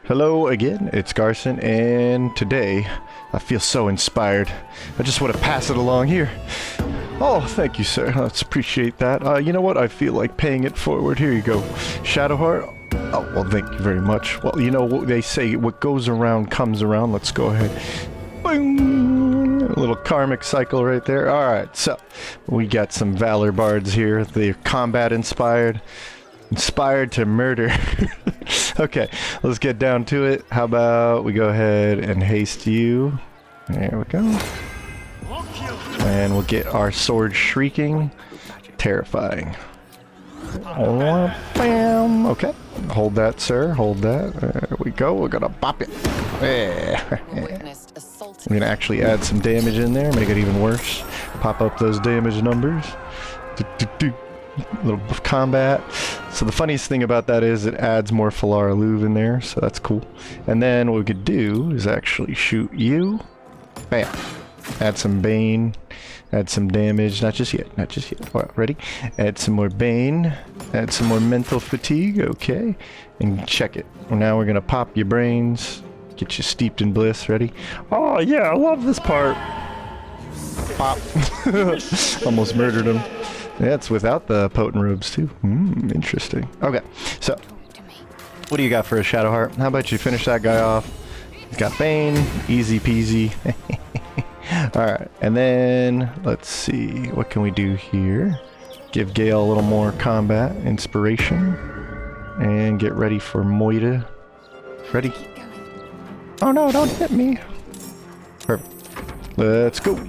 Hello again, it's Garson, and today I feel so inspired. I just want to pass it along here. Oh, thank you, sir. Let's appreciate that. You know what? I feel like paying it forward. Here you go. Shadowheart. Oh, well, thank you very much. Well, you know what they say, what goes around comes around. Let's go ahead. Boing! A little karmic cycle right there. Alright, so we got some Valour Bards here. They're combat inspired. Inspired to murder. Okay, let's get down to it. How about we go ahead and haste you. There we go. And we'll get our sword shrieking. Terrifying. Bam. Okay, hold that, sir. Hold that. There we go. We're gonna bop it. Yeah. I'm gonna actually add some damage in there, make it even worse. Pop up those damage numbers. Little combat. So the funniest thing about that is it adds more Valor in there, so that's cool. And then what we could do is actually shoot you. Bam. Add some Bane. Add some damage. Not just yet. Not just yet. Well, ready? Add some more Bane. Add some more mental fatigue. Okay. And check it. Well, now we're gonna pop your brains. Get you steeped in bliss. Ready? Oh yeah, I love this part. Pop. Almost murdered him. Yeah, it's without the potent robes too. Interesting. Okay, so what do you got for a Shadowheart? How about you finish that guy off? He's got Bane, easy peasy. Alright, and then let's see, what can we do here? Give Gale a little more combat inspiration. And get ready for Moida. Ready? Oh no, don't hit me. Perfect. Let's go.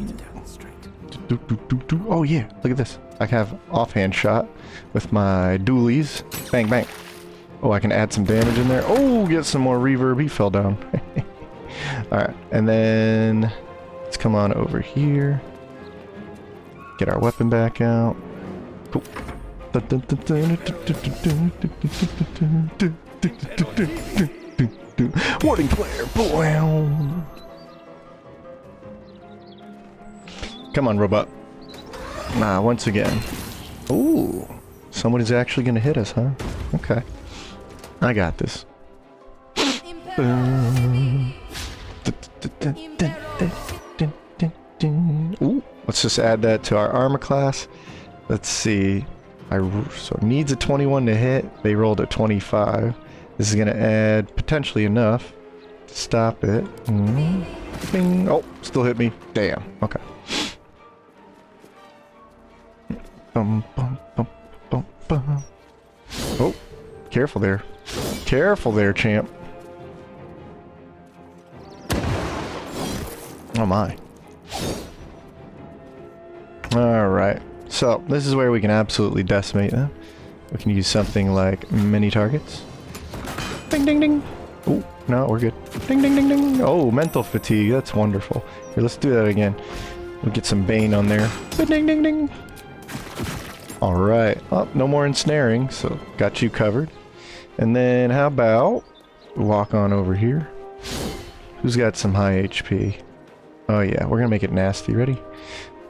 Oh yeah, look at this. I have offhand shot with my dualies. Bang, bang. Oh, I can add some damage in there. Oh, get some more reverb. He fell down. Alright, and then let's come on over here. Get our weapon back out. Cool. Warning player. Boom. Come on, robot. Nah, once again. Ooh, somebody's actually gonna hit us, huh? Okay. I got this. Ooh, let's just add that to our armor class. Let's see. So it needs a 21 to hit. They rolled a 25. This is gonna add potentially enough to stop it. Bing. Oh, still hit me. Damn. Okay. Bum, bum, bum, bum, bum. Oh, careful there. Careful there, champ. Oh my. Alright. So, this is where we can absolutely decimate them. We can use something like mini targets. Ding ding ding. Oh, no, we're good. Ding ding ding ding. Oh, mental fatigue. That's wonderful. Here, let's do that again. We'll get some Bane on there. Ding ding ding. Alright, oh, no more ensnaring, so got you covered. And then how about walk on over here. Who's got some high HP? Oh yeah, we're gonna make it nasty. Ready?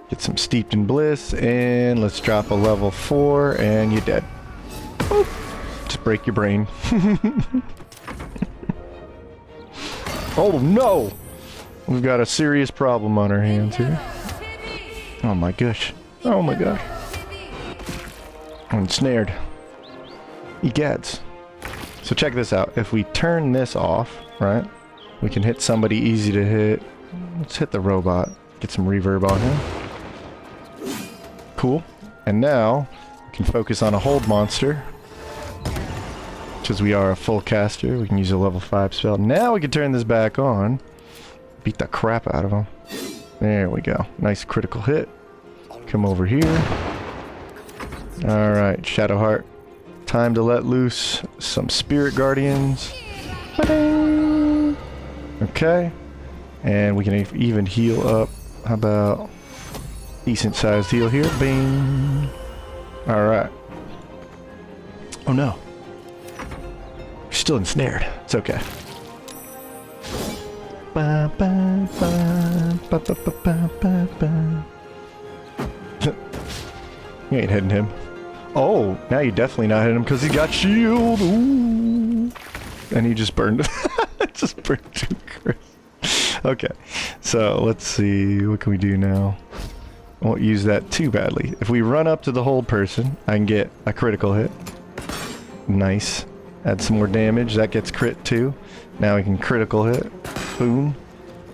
Get some steeped in bliss, and let's drop a level 4, and you're dead. Boop. Just break your brain. Oh no! We've got a serious problem on our hands here. Oh my gosh. Oh my gosh. I'm ensnared. Egads. So check this out. If we turn this off, right, we can hit somebody easy to hit. Let's hit the robot. Get some reverb on him. Cool. And now we can focus on a hold monster. Because we are a full caster, we can use a level 5 spell. Now we can turn this back on. Beat the crap out of him. There we go. Nice critical hit. Come over here. Alright, Shadowheart. Time to let loose some Spirit Guardians. Ba-ding! Okay. And we can even heal up. How about decent sized heal here? Bing! Alright. Oh no. You're still ensnared. It's okay. Ba, ba, ba, ba, ba, ba, ba, ba. You ain't hitting him. Oh, now you're definitely not hitting him because he got shield. Ooh. And he just burned. Just burnt 2 crits. Okay, so let's see, what can we do now? I won't use that too badly. If we run up to the hold person, I can get a critical hit. Nice. Add some more damage, that gets crit too. Now we can critical hit. Boom.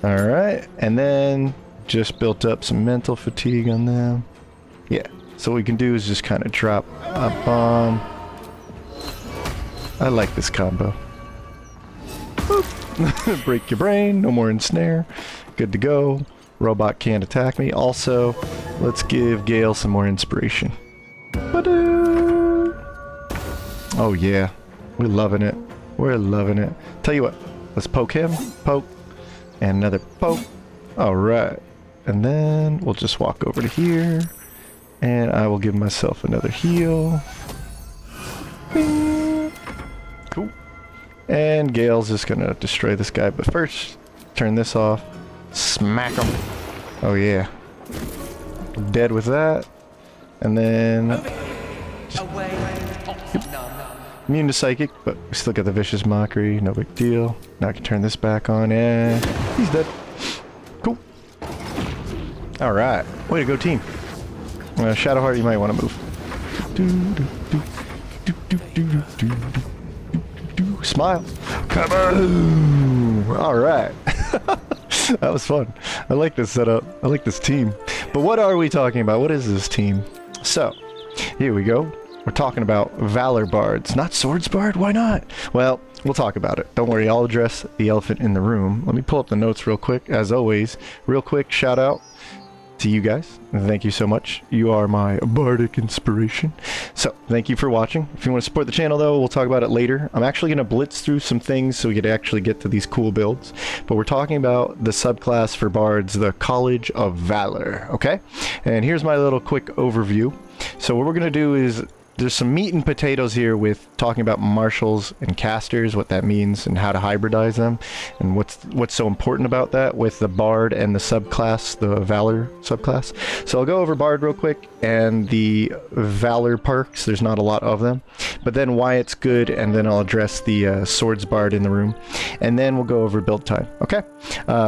Alright, and then just built up some mental fatigue on them. Yeah, so what we can do is just kind of drop a bomb. I like this combo. Boop. Break your brain, no more ensnare. Good to go. Robot can't attack me. Also, let's give Gale some more inspiration. Ba-doo! Oh yeah, we're loving it. We're loving it. Tell you what, let's poke him, poke, and another poke. Alright, and then we'll just walk over to here, and I will give myself another heal. Bing. Cool. And Gale's just gonna destroy this guy, but first, turn this off. Smack him. Oh yeah. Dead with that. And then... Immune to psychic, but we still got the vicious mockery, no big deal. Now I can turn this back on and he's dead. Cool. Alright, way to go team. Shadowheart, you might want to move. Smile. Kaboom! Alright. That was fun. I like this setup. I like this team. But what are we talking about? What is this team? So, here we go. We're talking about Valour Bards. Not Swords Bard? Why not? Well, we'll talk about it. Don't worry, I'll address the elephant in the room. Let me pull up the notes real quick. As always, real quick shout out to you guys. Thank you so much. You are my bardic inspiration. So, thank you for watching. If you want to support the channel, though, we'll talk about it later. I'm actually going to blitz through some things so we could actually get to these cool builds. But we're talking about the subclass for bards, the College of Valor, okay? And here's my little quick overview. So what we're going to do is there's some meat and potatoes here with talking about marshals and casters, what that means and how to hybridize them, and what's so important about that with the bard and the subclass, the valor subclass. So I'll go over bard real quick and the valor perks. There's not a lot of them, but then why it's good, and then I'll address the swords bard in the room, and then we'll go over build time. Okay,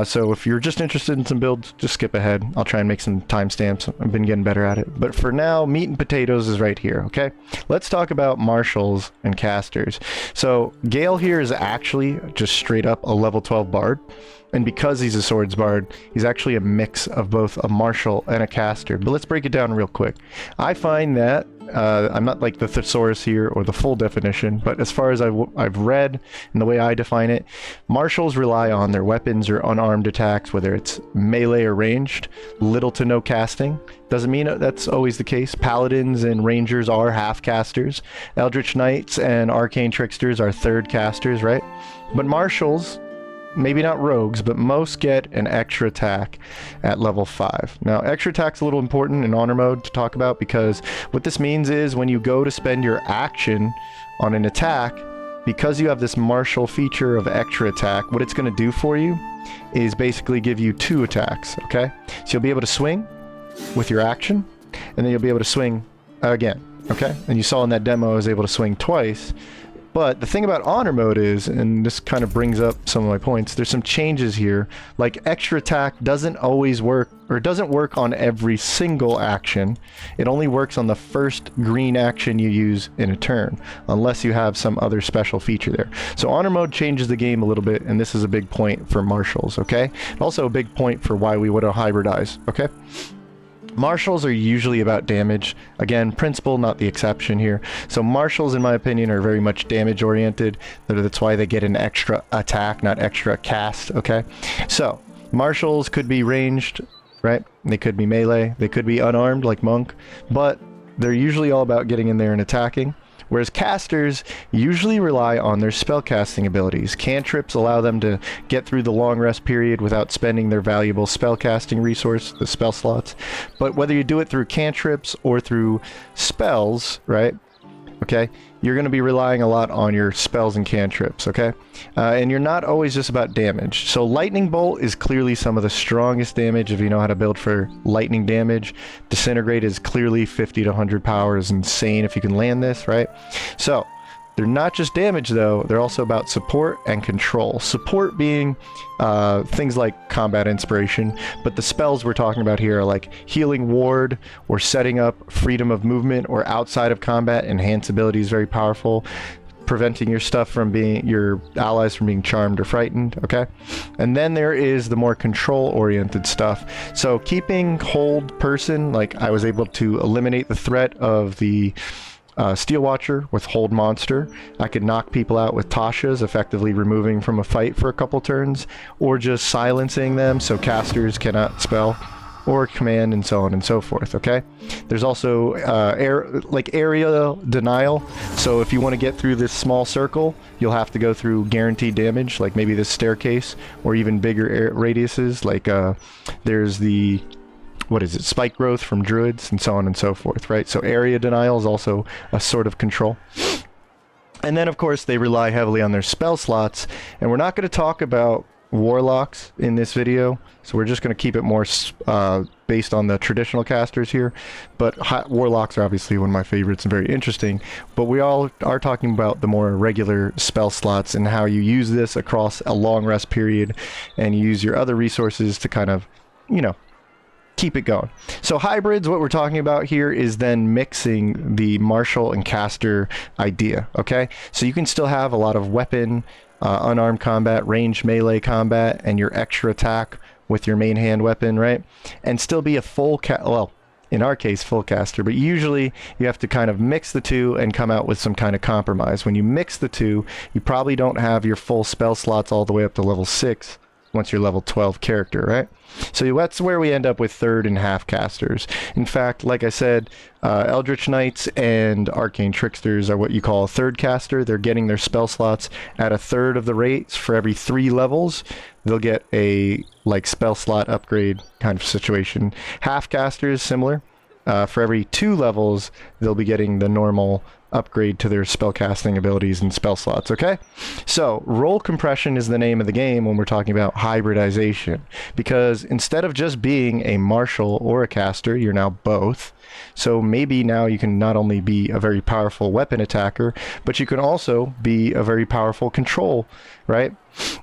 so if you're just interested in some builds, just skip ahead. I'll try and make some timestamps. I've been getting better at it, but for now, meat and potatoes is right here. Okay. Let's talk about marshals and casters. So Gale here is actually just straight up a level 12 bard, and because he's a swords bard, he's actually a mix of both a marshal and a caster. But let's break it down real quick. I find that I'm not like the thesaurus here or the full definition, but as far as I've read and the way I define it, marshals rely on their weapons or unarmed attacks, whether it's melee or ranged, little to no casting. Doesn't mean that's always the case. Paladins and rangers are half casters. Eldritch knights and arcane tricksters are third casters, right? But marshals, maybe not rogues, but most get an extra attack at level 5. Now, extra attack's a little important in honor mode to talk about, because what this means is when you go to spend your action on an attack, because you have this martial feature of extra attack, what it's going to do for you is basically give you 2 attacks, okay? So you'll be able to swing with your action, and then you'll be able to swing again, okay? And you saw in that demo I was able to swing twice. But the thing about honor mode is, and this kind of brings up some of my points, there's some changes here. Like extra attack doesn't always work, or it doesn't work on every single action. It only works on the first green action you use in a turn, unless you have some other special feature there. So honor mode changes the game a little bit, and this is a big point for marshals, okay? Also a big point for why we would hybridize, okay? Marshals are usually about damage. Again, principle, not the exception here. So marshals, in my opinion, are very much damage oriented. That's why they get an extra attack, not extra cast, okay? So, marshals could be ranged, right? They could be melee. They could be unarmed, like Monk. But they're usually all about getting in there and attacking. Whereas casters usually rely on their spellcasting abilities. Cantrips allow them to get through the long rest period without spending their valuable spellcasting resource, the spell slots. But whether you do it through cantrips or through spells, right? Okay, you're going to be relying a lot on your spells and cantrips, okay? And you're not always just about damage. So lightning bolt is clearly some of the strongest damage if you know how to build for lightning damage. Disintegrate is clearly 50 to 100 power is insane if you can land this, right? So They're not just damage though, they're also about support and control. Support being things like combat inspiration, but the spells we're talking about here are like healing ward or setting up freedom of movement or outside of combat. Enhance ability is very powerful. Preventing your stuff from being, your allies from being charmed or frightened, okay? And then there is the more control-oriented stuff. So keeping hold person, like I was able to eliminate the threat of the Steel Watcher with hold monster. I could knock people out with Tasha's, effectively removing from a fight for a couple turns, or just silencing them so casters cannot spell or command, and so on and so forth, okay? There's also area denial. So if you want to get through this small circle, you'll have to go through guaranteed damage, like maybe this staircase, or even bigger radiuses, like there's the spike growth from druids, and so on and so forth, right? So area denial is also a sort of control. And then of course they rely heavily on their spell slots, and we're not going to talk about warlocks in this video, so we're just going to keep it more based on the traditional casters here. But warlocks are obviously one of my favorites and very interesting, but we all are talking about the more regular spell slots and how you use this across a long rest period, and you use your other resources to kind of, you know, keep it going. So hybrids, what we're talking about here is then mixing the martial and caster idea, okay? So you can still have a lot of weapon, unarmed combat, ranged melee combat, and your extra attack with your main hand weapon, right? And still be a full well, in our case, full caster, but usually you have to kind of mix the two and come out with some kind of compromise. When you mix the two, you probably don't have your full spell slots all the way up to level 6 once you're level 12 character, right? So that's where we end up with third and half casters. In fact, like I said, Eldritch Knights and Arcane Tricksters are what you call a third caster. They're getting their spell slots at a third of the rates. For every 3 levels, they'll get a like spell slot upgrade kind of situation. Half casters, similar. For every 2 levels, they'll be getting the normal upgrade to their spellcasting abilities and spell slots, okay? So, role compression is the name of the game when we're talking about hybridization, because instead of just being a martial or a caster, you're now both. So maybe now you can not only be a very powerful weapon attacker, but you can also be a very powerful control, right?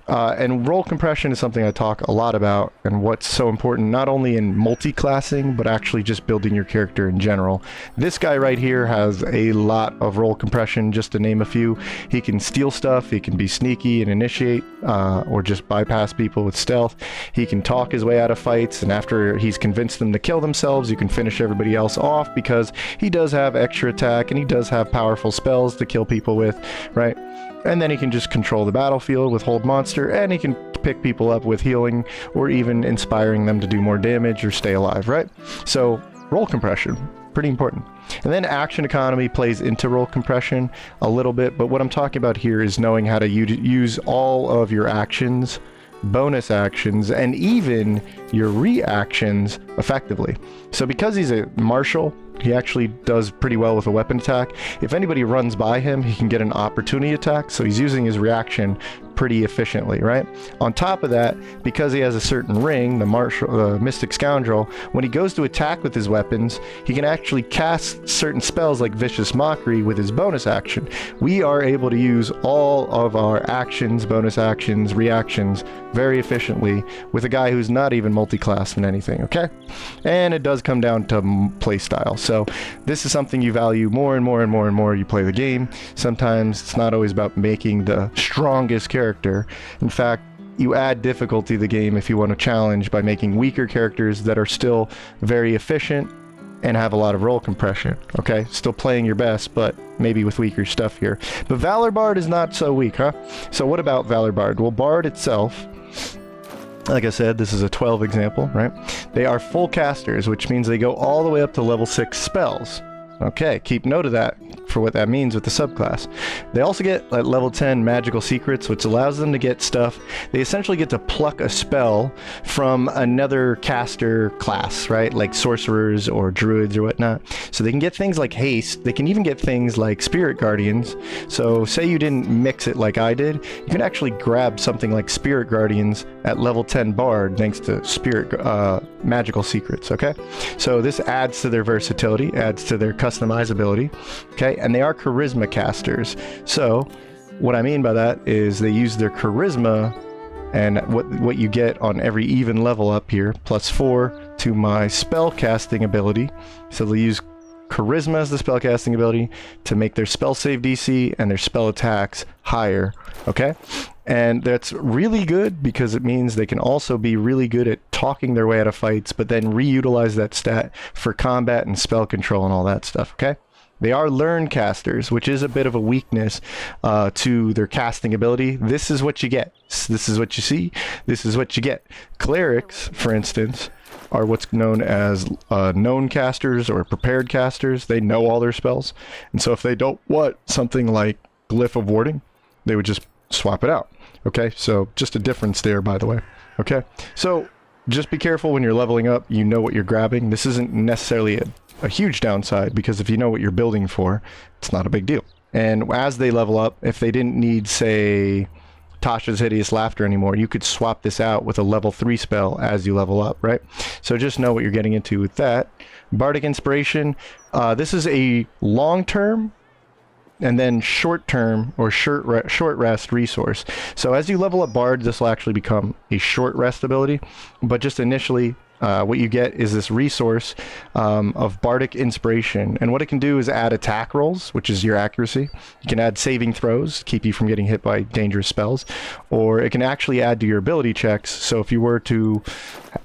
And role compression is something I talk a lot about, and what's so important not only in multi-classing, but actually just building your character in general. This guy right here has a lot of role compression, just to name a few. He can steal stuff, he can be sneaky and initiate, or just bypass people with stealth. He can talk his way out of fights, and after he's convinced them to kill themselves, you can finish everybody else off because he does have extra attack and he does have powerful spells to kill people with, right? And then he can just control the battlefield with hold monster, and he can pick people up with healing or even inspiring them to do more damage or stay alive, right? So role compression, pretty important. And then action economy plays into role compression a little bit, but what I'm talking about here is knowing how to use all of your actions, bonus actions, and even your reactions effectively. So because he's a martial, he actually does pretty well with a weapon attack. If anybody runs by him, he can get an opportunity attack, so he's using his reaction pretty efficiently, right? On top of that, because he has a certain ring, the Mystic Scoundrel, when he goes to attack with his weapons, he can actually cast certain spells like Vicious Mockery with his bonus action. We are able to use all of our actions, bonus actions, reactions very efficiently with a guy who's not even multi-classed in anything, okay? And it does come down to playstyle. So this is something you value more and more and more and more you play the game. Sometimes it's not always about making the strongest character. In fact, you add difficulty to the game if you want to challenge by making weaker characters that are still very efficient and have a lot of role compression, okay? Still playing your best, but maybe with weaker stuff here. But Valour Bard is not so weak, huh? So what about Valour Bard? Well, Bard itself, like I said, this is a 12 example, right? They are full casters, which means they go all the way up to level 6 spells. Okay, keep note of that for what that means with the subclass. They also get at level 10 magical secrets, which allows them to get stuff. They essentially get to pluck a spell from another caster class, right? Like sorcerers or druids or whatnot. So they can get things like haste. They can even get things like spirit guardians. So say you didn't mix it like I did, you can actually grab something like spirit guardians at level 10 bard thanks to spirit magical secrets, okay? So this adds to their versatility, adds to their customizability, okay? right? And they are charisma casters. So what I mean by that is they use their charisma, and what you get on every even level up here, +4 to my spell casting ability. So they'll use charisma as the spell casting ability to make their spell save DC and their spell attacks higher, okay? And that's really good because it means they can also be really good at talking their way out of fights, but then reutilize that stat for combat and spell control and all that stuff, okay? They are learn casters, which is a bit of a weakness to their casting ability. This is what you get. This is what you see. This is what you get. Clerics, for instance, are what's known as known casters or prepared casters. They know all their spells. And so if they don't want something like Glyph of Warding, they would just swap it out. Okay, so just a difference there, by the way. Okay, so just be careful when you're leveling up. You know what you're grabbing. This isn't necessarily a huge downside, because if you know what you're building for, it's not a big deal. And as they level up, if they didn't need, say, Tasha's Hideous Laughter anymore, you could swap this out with a level 3 spell as you level up, right? So just know what you're getting into with that. Bardic Inspiration, this is a long-term and then short-term or short rest resource. So as you level up Bard, this will actually become a short rest ability, but just initially, what you get is this resource of Bardic Inspiration, and what it can do is add attack rolls, which is your accuracy. You can add saving throws, keep you from getting hit by dangerous spells, or it can actually add to your ability checks. So if you were to,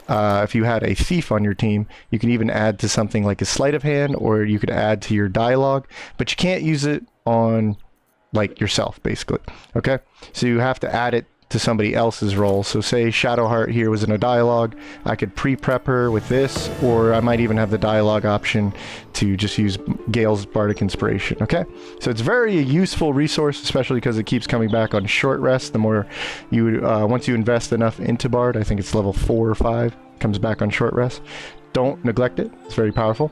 if you had a thief on your team, you can even add to something like a sleight of hand, or you could add to your dialogue, but you can't use it on like yourself, basically. Okay, so you have to add it to somebody else's role. So say Shadowheart here was in a dialogue, I could pre-prep her with this, or I might even have the dialogue option to just use Gale's Bardic Inspiration, okay? So it's very useful resource, especially because it keeps coming back on short rest. The more you, once you invest enough into Bard, I think it's level 4 or 5, comes back on short rest. Don't neglect it, it's very powerful.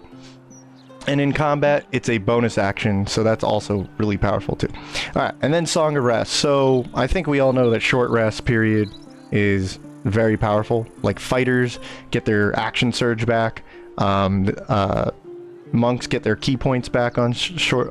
And in combat, it's a bonus action, so that's also really powerful too. Alright, and then Song of Rest. So I think we all know that short rest period is very powerful. Like fighters get their action surge back. Monks get their key points back on short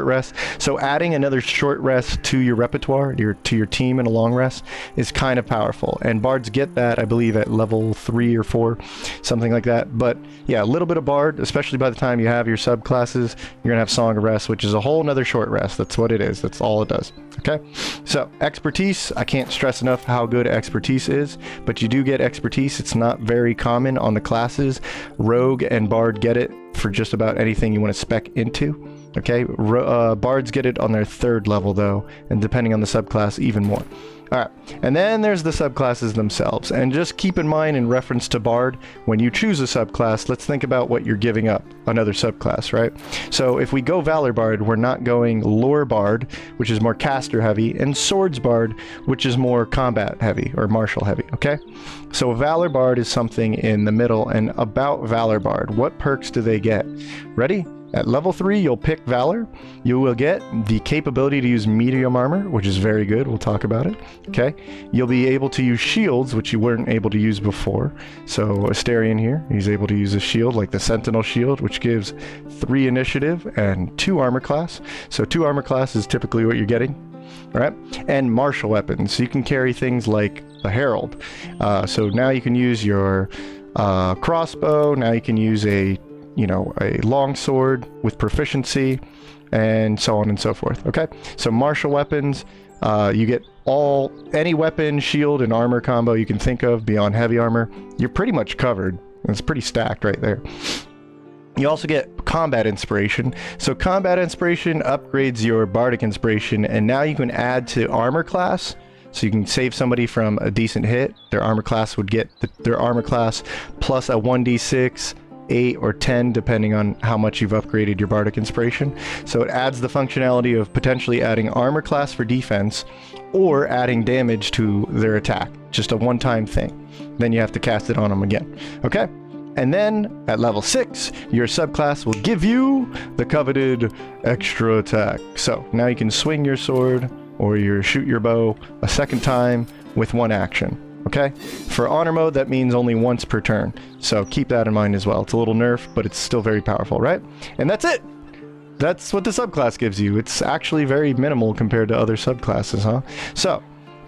rest. So adding another short rest to your repertoire, to your team in a long rest, is kind of powerful. And bards get that, I believe, at level 3 or 4, something like that. But yeah, a little bit of bard, especially by the time you have your subclasses, you're gonna have Song of Rest, which is a whole nother short rest. That's what it is. That's all it does. Okay, so expertise, I can't stress enough how good expertise is, but you do get expertise. It's not very common on the classes. Rogue and bard get it for just about anything you want to spec into. Okay, bards get it on their 3rd level though, and depending on the subclass, even more. Alright, and then there's the subclasses themselves, and just keep in mind in reference to Bard, when you choose a subclass, let's think about what you're giving up, another subclass, right? So if we go Valour Bard, we're not going Lore Bard, which is more caster heavy, and Swords Bard, which is more combat heavy, or martial heavy, okay? So Valour Bard is something in the middle, and about Valour Bard, what perks do they get? Ready? At level 3, you'll pick Valor. You will get the capability to use medium armor, which is very good. We'll talk about it. Okay. You'll be able to use shields, which you weren't able to use before. So Asterion here, he's able to use a shield like the Sentinel Shield, which gives 3 initiative and 2 armor class. So 2 armor class is typically what you're getting. All right. And martial weapons. So you can carry things like a Herald. So now you can use your crossbow. Now you can use a long sword with proficiency, and so on and so forth. Okay, so martial weapons, you get any weapon, shield, and armor combo you can think of beyond heavy armor. You're pretty much covered. It's pretty stacked right there. You also get combat inspiration. So combat inspiration upgrades your bardic inspiration, and now you can add to armor class. So you can save somebody from a decent hit. Their armor class would get their armor class plus a 1d6, 8 or 10 depending on how much you've upgraded your bardic inspiration. So it adds the functionality of potentially adding armor class for defense or adding damage to their attack, just a one-time thing. Then you have to cast it on them again. Okay, and then at level 6 your subclass will give you the coveted extra attack. So now you can swing your sword or shoot your bow a second time with 1 action. Okay, for honor mode, that means only once per turn. So keep that in mind as well. It's a little nerf, but it's still very powerful, right? And that's it. That's what the subclass gives you. It's actually very minimal compared to other subclasses, huh? So,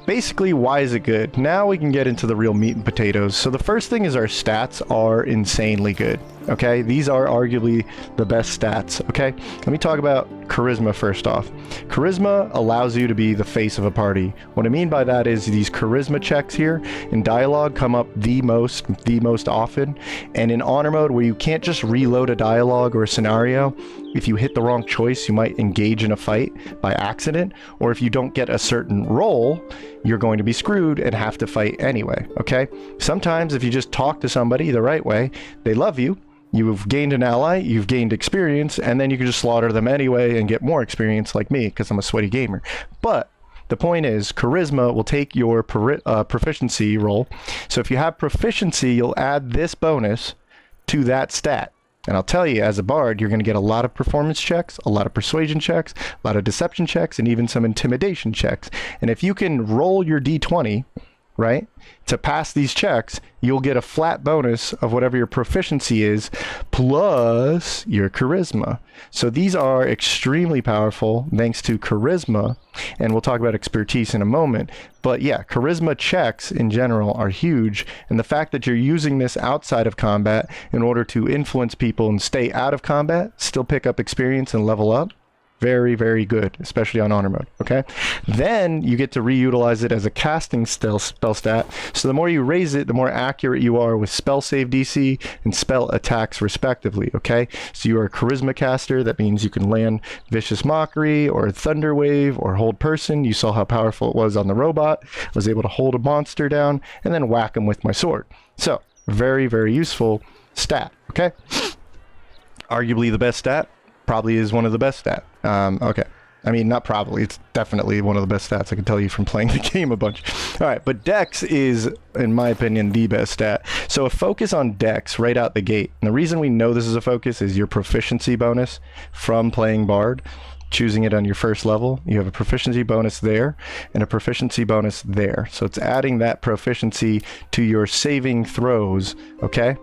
basically, why is it good? Now we can get into the real meat and potatoes. So the first thing is our stats are insanely good, okay? These are arguably the best stats, okay? Let me talk about charisma first off. Charisma allows you to be the face of a party. What I mean by that is these charisma checks here in dialogue come up the most often, and in honor mode where you can't just reload a dialogue or a scenario, if you hit the wrong choice, you might engage in a fight by accident, or if you don't get a certain role, you're going to be screwed and have to fight anyway, okay? Sometimes if you just talk to somebody the right way, they love you, you've gained an ally, you've gained experience, and then you can just slaughter them anyway and get more experience like me, because I'm a sweaty gamer. But the point is, charisma will take your proficiency roll. So if you have proficiency, you'll add this bonus to that stat. And I'll tell you, as a bard, you're going to get a lot of performance checks, a lot of persuasion checks, a lot of deception checks, and even some intimidation checks. And if you can roll your d20, right, to pass these checks, you'll get a flat bonus of whatever your proficiency is, plus your charisma. So these are extremely powerful thanks to charisma, and we'll talk about expertise in a moment. But yeah, charisma checks in general are huge, and the fact that you're using this outside of combat in order to influence people and stay out of combat, still pick up experience and level up, very, very good, especially on honor mode, okay? Then you get to reutilize it as a casting spell stat. So the more you raise it, the more accurate you are with spell save DC and spell attacks respectively, okay? So you are a charisma caster. That means you can land Vicious Mockery or Thunder Wave or Hold Person. You saw how powerful it was on the robot. I was able to hold a monster down and then whack him with my sword. So very, very useful stat, okay? Arguably the best stat. Probably is one of the best stats. Okay. I mean, not probably. It's definitely one of the best stats. I can tell you from playing the game a bunch. All right, but Dex is, in my opinion, the best stat. So a focus on Dex right out the gate. And the reason we know this is a focus is your proficiency bonus from playing Bard. Choosing it on your first level, you have a proficiency bonus there and a proficiency bonus there. So it's adding that proficiency to your saving throws, okay?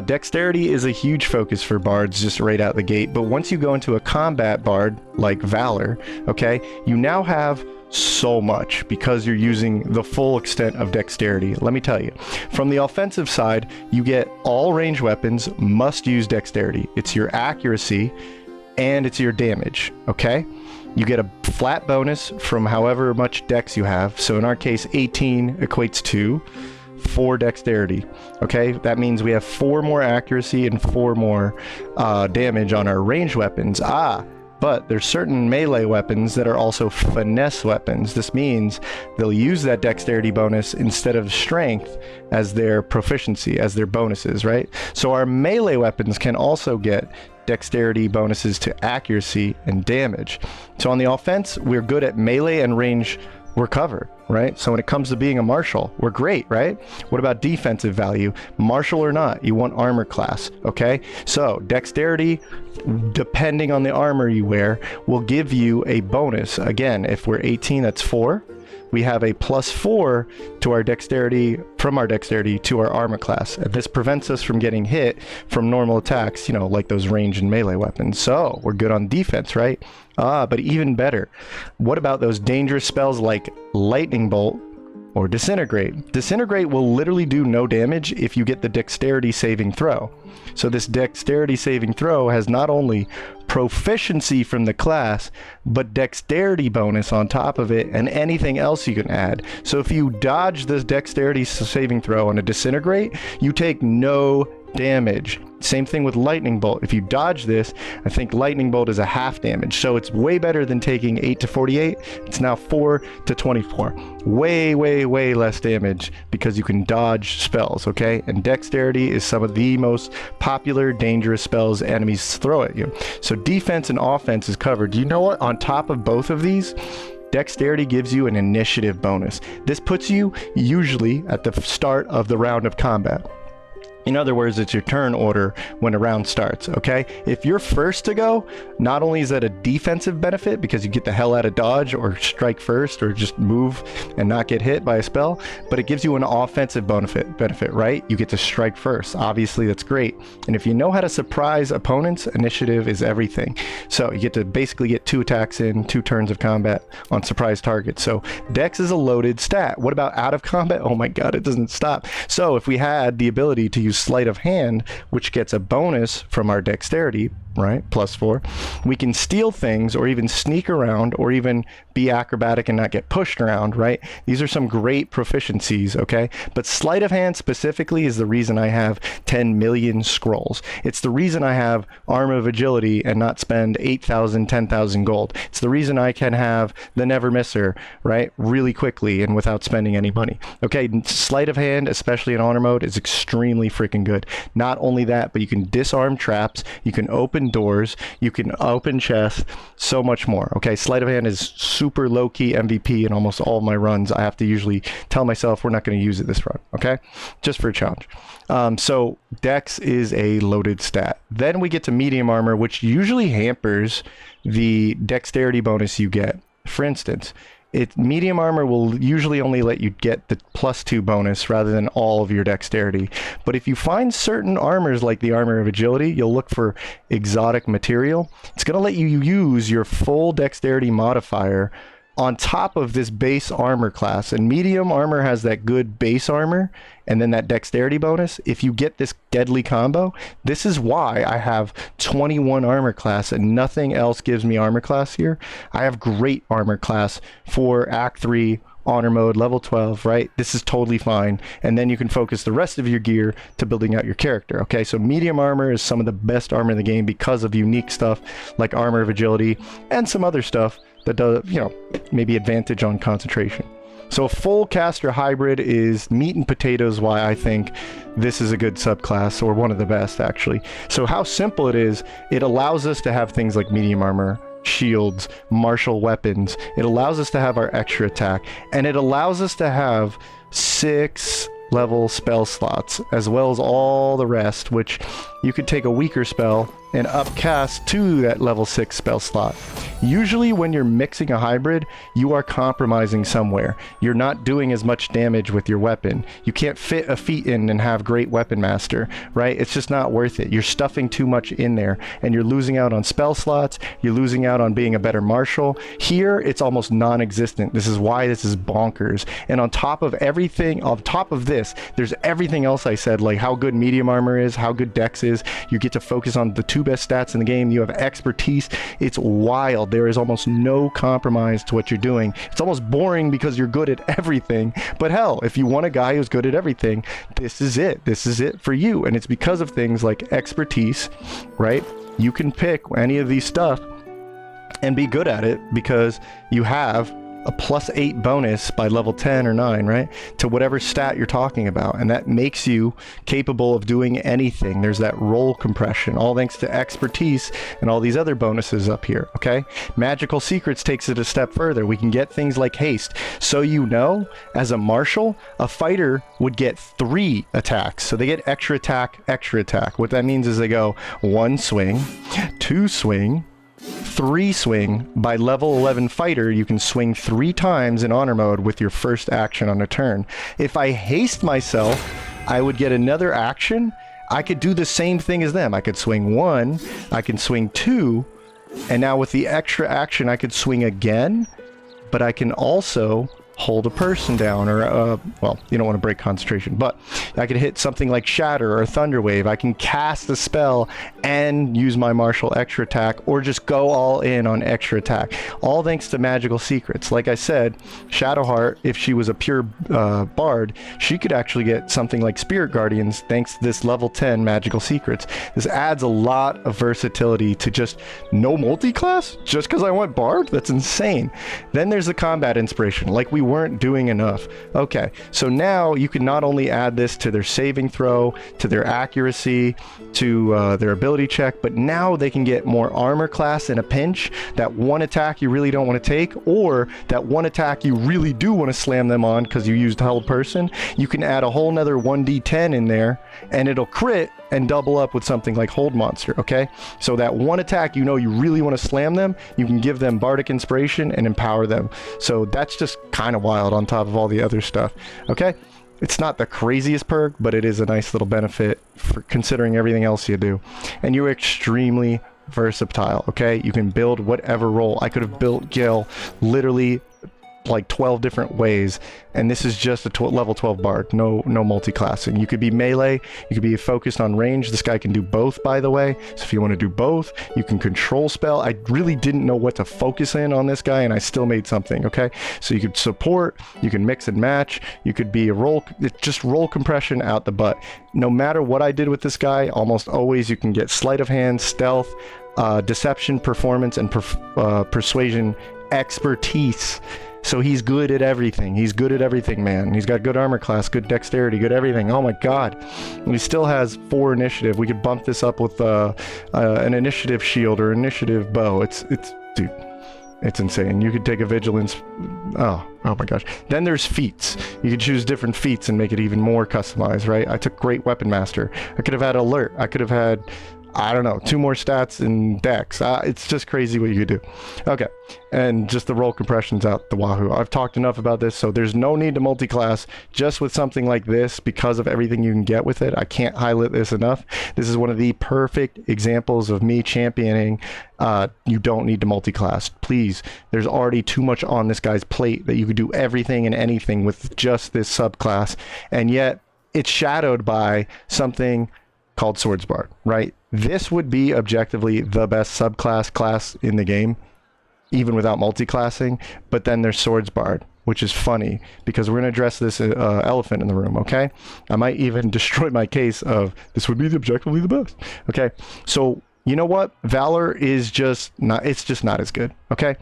Dexterity is a huge focus for bards just right out the gate, but once you go into a combat bard like Valor, okay, you now have so much because you're using the full extent of dexterity. Let me tell you, from the offensive side, you get all ranged weapons must use dexterity. It's your accuracy and it's your damage, okay? You get a flat bonus from however much dex you have. So in our case, 18 equates to 4 dexterity, okay? That means we have 4 more accuracy and 4 more damage on our ranged weapons. But there's certain melee weapons that are also finesse weapons. This means they'll use that dexterity bonus instead of strength as their proficiency, as their bonuses, right? So our melee weapons can also get dexterity bonuses to accuracy and damage. So on the offense, we're good at melee and range. We're covered, right? So when it comes to being a marshal, we're great, right? What about defensive value? Marshal or not, you want armor class, okay? So dexterity, depending on the armor you wear, will give you a bonus. Again, if we're 18, that's 4. We have a +4 to our dexterity, from our dexterity to our armor class. And this prevents us from getting hit from normal attacks, you know, like those ranged and melee weapons. So we're good on defense, right? But even better, what about those dangerous spells like Lightning Bolt or Disintegrate? Disintegrate will literally do no damage if you get the dexterity saving throw. So this dexterity saving throw has not only proficiency from the class, but dexterity bonus on top of it and anything else you can add. So if you dodge this dexterity saving throw on a Disintegrate, you take no damage. Same thing with Lightning Bolt. If you dodge this, I think Lightning Bolt is a half damage. So it's way better than taking 8 to 48. It's now 4 to 24. Way, way, way less damage because you can dodge spells, okay? And dexterity is some of the most popular dangerous spells enemies throw at you. So defense and offense is covered. Do you know what? On top of both of these, dexterity gives you an initiative bonus. This puts you usually at the start of the round of combat. In other words, it's your turn order when a round starts, okay? If you're first to go, not only is that a defensive benefit because you get the hell out of dodge or strike first or just move and not get hit by a spell, but it gives you an offensive benefit, right? You get to strike first. Obviously, that's great. And if you know how to surprise opponents, initiative is everything. So you get to basically get 2 attacks in 2 turns of combat on surprise targets. So Dex is a loaded stat. What about out of combat? Oh my God, it doesn't stop. So if we had the ability to use sleight of hand, which gets a bonus from our dexterity, right, +4, we can steal things or even sneak around or even be acrobatic and not get pushed around, right? These are some great proficiencies, okay? But sleight of hand specifically is the reason I have 10 million scrolls. It's the reason I have arm of agility and not spend 8,000, 10,000 gold. It's the reason I can have the never misser, right, really quickly and without spending any money. Okay, sleight of hand, especially in honor mode, is extremely freaking good. Not only that, but you can disarm traps, you can open doors, you can open chests, so much more. Okay, sleight of hand is super low-key MVP in almost all of my runs. I have to usually tell myself we're not going to use it this run, okay? Just for a challenge. So Dex is a loaded stat. Then we get to medium armor, which usually hampers the dexterity bonus you get. For instance, medium armor will usually only let you get the +2 bonus rather than all of your dexterity. But if you find certain armors like the armor of agility, you'll look for exotic material. It's going to let you use your full dexterity modifier on top of this base armor class. And medium armor has that good base armor and then that dexterity bonus. If you get this deadly combo, this is why I have 21 armor class and nothing else gives me armor class here. I have great armor class for Act 3 honor mode, level 12, right? This is totally fine. And then you can focus the rest of your gear to building out your character, okay? So medium armor is some of the best armor in the game because of unique stuff like armor of agility and some other stuff that does, you know, maybe advantage on concentration. So a full caster hybrid is meat and potatoes why I think this is a good subclass, or one of the best actually. So how simple it is, it allows us to have things like medium armor, shields, martial weapons. It allows us to have our extra attack, and it allows us to have 6 level spell slots as well as all the rest, which you could take a weaker spell and upcast to that level 6 spell slot. Usually when you're mixing a hybrid, you are compromising somewhere. You're not doing as much damage with your weapon. You can't fit a feat in and have great weapon master, right? It's just not worth it. You're stuffing too much in there and you're losing out on spell slots. You're losing out on being a better marshal. Here, it's almost non-existent. This is why this is bonkers. And on top of everything, on top of this, there's everything else I said, like how good medium armor is, how good dex is. You get to focus on the 2 best stats in the game. You have expertise. It's wild. There is almost no compromise to what you're doing. It's almost boring because you're good at everything. But hell, if you want a guy who's good at everything, this is it. This is it for you. And it's because of things like expertise, right? You can pick any of these stuff and be good at it because you have a +8 bonus by level 10 or 9, right? To whatever stat you're talking about. And that makes you capable of doing anything. There's that roll compression, all thanks to expertise and all these other bonuses up here, okay? Magical Secrets takes it a step further. We can get things like haste. So you know, as a marshal, a fighter would get 3 attacks. So they get extra attack, extra attack. What that means is they go 1 swing, 2 swing, 3 swing. By level 11 fighter, you can swing 3 times in honor mode with your first action on a turn. If I haste myself, I would get another action. I could do the same thing as them. I could swing 1, I can swing 2, and now with the extra action, I could swing again, but I can also hold a person down, or well, you don't want to break concentration, but I could hit something like Shatter or Thunder Wave. I can cast a spell and use my martial extra attack, or just go all in on extra attack, all thanks to Magical Secrets. Like I said, Shadowheart, if she was a pure bard, she could actually get something like Spirit Guardians thanks to this level 10 Magical Secrets. This adds a lot of versatility to just no multi-class just because I want bard. That's insane. Then there's the combat inspiration. Like we weren't doing enough. Okay, so now you can not only add this to their saving throw, to their accuracy, to their ability check, but now they can get more armor class in a pinch. That one attack you really don't want to take, or that one attack you really do want to slam them on because you used held person, you can add a whole nother 1d10 in there, and it'll crit and double up with something like hold monster. Okay, so that one attack you know you really want to slam them, you can give them bardic inspiration and empower them. So that's just kind of wild on top of all the other stuff. Okay, it's not the craziest perk, but it is a nice little benefit for considering everything else you do. And you're extremely versatile. Okay, you can build whatever role. I could have built Gil literally like 12 different ways, and this is just a level 12 bard. No multi-classing. You could be melee, you could be focused on range. This guy can do both, by the way, so if you want to do both, you can control spell. I really didn't know what to focus in on this guy, and I still made something. Okay, so you could support, you can mix and match, you could be a roll, just roll compression out the butt. No matter what I did with this guy, almost always you can get sleight of hand, stealth, deception, performance, and persuasion expertise. So he's good at everything. He's good at everything, man. He's got good armor class, good dexterity, good everything. Oh my god. And he still has 4 initiative. We could bump this up with an initiative shield or initiative bow. It's dude, it's insane. You could take a vigilance. Oh my gosh. Then there's feats. You could choose different feats and make it even more customized, right? I took Great Weapon Master. I could have had Alert. I could have had, I don't know, 2 more stats in Dex. It's just crazy what you could do. Okay, and just the roll compressions out the wahoo. I've talked enough about this, so there's no need to multi-class just with something like this because of everything you can get with it. I can't highlight this enough. This is one of the perfect examples of me championing. You don't need to multi-class. Please, there's already too much on this guy's plate that you could do everything and anything with just this subclass, and yet it's shadowed by something called Swords Bard, right? This would be objectively the best subclass class in the game, even without multi-classing, but then there's Swords Bard, which is funny because we're going to address this elephant in the room, okay? I might even destroy my case of this would be objectively the best, okay? So, you know what? Valor is just not, it's just not as good, okay?